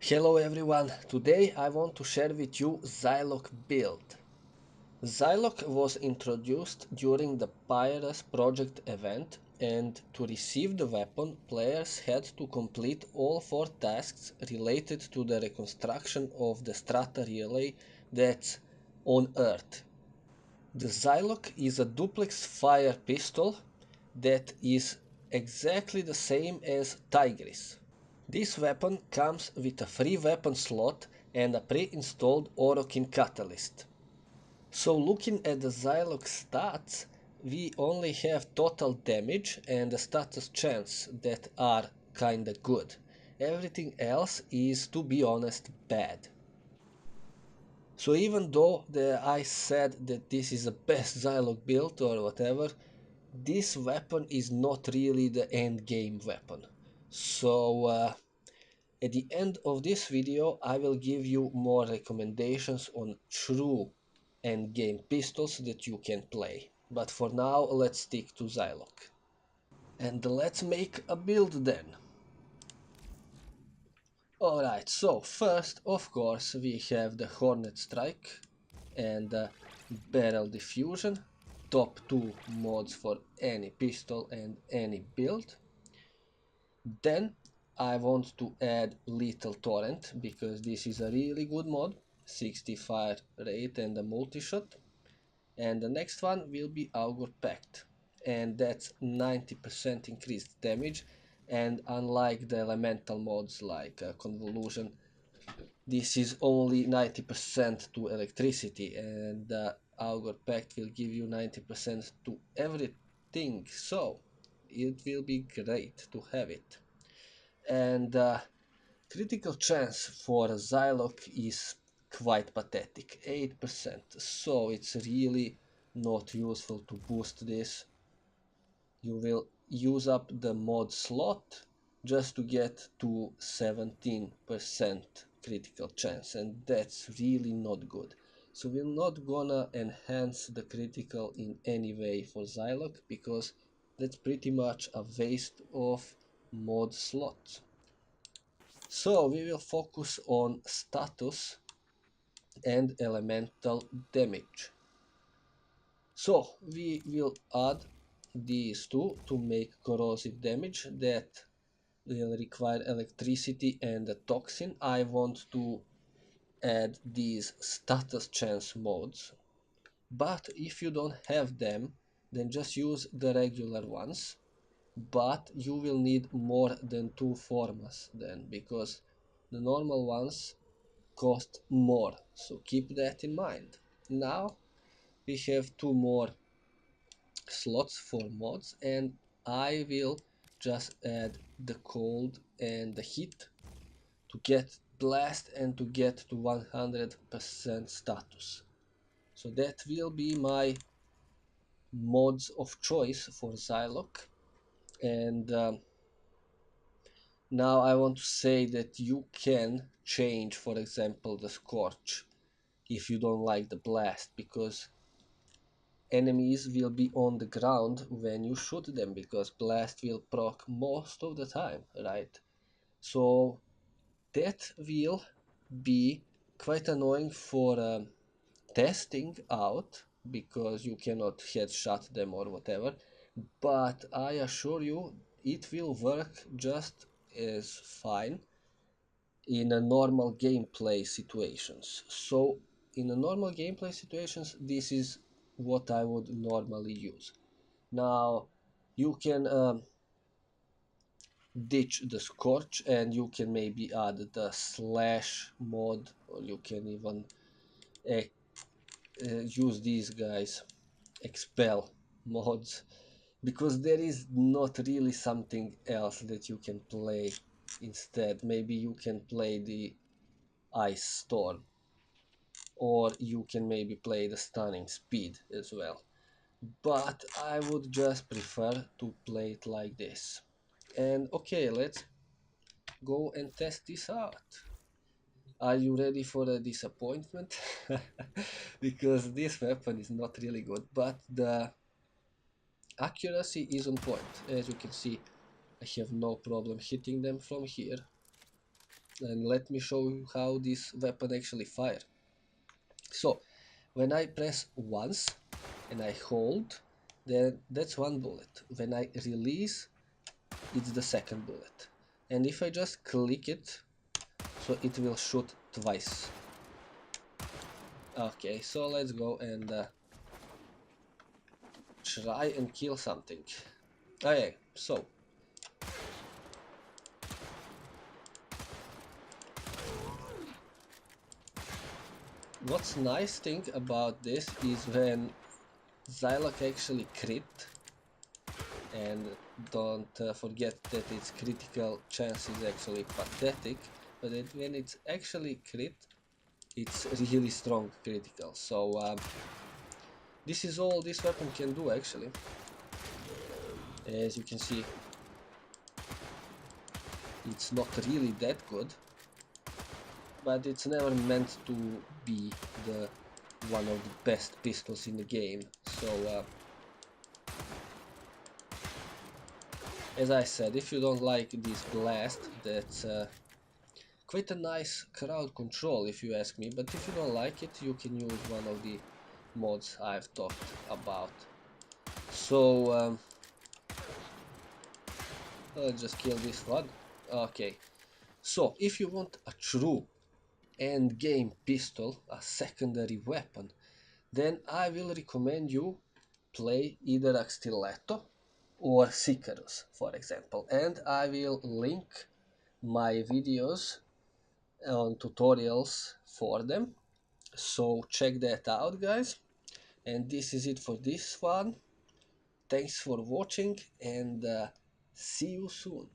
Hello everyone, today I want to share with you Zylok build. Zylok was introduced during the Pyrus Project event, and to receive the weapon players had to complete all 4 tasks related to the reconstruction of the Strata Relay that's on Earth. The Zylok is a Duplex-Fire pistol that is exactly the same as Tigris. This weapon comes with a free weapon slot and a pre-installed Orokin Catalyst. So looking at the Zylok stats, we only have total damage and a status chance that are kinda good. Everything else is, to be honest, bad. So even though I said that this is the best Zylok build or whatever, this weapon is not really the end game weapon. So at the end of this video, I will give you more recommendations on true endgame pistols that you can play. But for now, let's stick to Zylok. And let's make a build then. Alright, so first, of course, we have the Hornet Strike and the Barrel Diffusion. Top 2 mods for any pistol and any build. Then I want to add Lethal Torrent because this is a really good mod, 60 fire rate and a multi-shot. And the next one will be Augur Pact, and that's 90% increased damage, and unlike the elemental mods like Convolution, this is only 90% to electricity, and the Augur Pact will give you 90% to everything, so it will be great to have it. And critical chance for Zylok is quite pathetic, 8%, so it's really not useful to boost this. You will use up the mod slot just to get to 17% critical chance, and that's really not good. So we're not gonna enhance the critical in any way for Zylok because that's pretty much a waste of mod slots. So we will focus on status and elemental damage. So we will add these two to make corrosive damage that will require electricity and a toxin. I want to add these status chance modes, but if you don't have them, then just use the regular ones. But you will need more than 2 formas then, because the normal ones cost more, so keep that in mind. Now we have 2 more slots for mods, and I will just add the cold and the heat to get blast and to get to 100% status. So that will be my mods of choice for Zylok. And now I want to say that you can change, for example, the Scorch if you don't like the blast, because enemies will be on the ground when you shoot them, because blast will proc most of the time, right? So that will be quite annoying for testing out, because you cannot headshot them or whatever, but I assure you it will work just as fine in a normal gameplay situations. So in a normal gameplay situations, this is what I would normally use. Now you can ditch the Scorch and you can maybe add the Slash mod, or you can even use these guys, Expel mods, because there is not really something else that you can play instead. Maybe you can play the Ice Storm, or you can maybe play the Stunning Speed as well, but I would just prefer to play it like this. And okay, let's go and test this out. Are you ready for a disappointment? Because this weapon is not really good, but the accuracy is on point. As you can see, I have no problem hitting them from here. and let me show you how this weapon actually fire. So when I press once and I hold, then that's one bullet. When I release, it's the second bullet. And if I just click it, so it will shoot twice. Okay, so let's go and try and kill something. Okay, so what's nice thing about this is when Zylok actually crit, and don't forget that its critical chance is actually pathetic, but when it's actually crit, it's really strong critical. So this is all this weapon can do actually. As you can see, it's not really that good, but it's never meant to be the one of the best pistols in the game. So as I said, if you don't like this blast, that's quite a nice crowd control if you ask me, but if you don't like it, you can use one of the mods I've talked about. So let's just kill this one. Okay, so if you want a true end game pistol, a secondary weapon, then I will recommend you play either a Stiletto or Simaris, for example, and I will link my videos on tutorials for them, so check that out guys. And this is it for this one. Thanks for watching, and see you soon.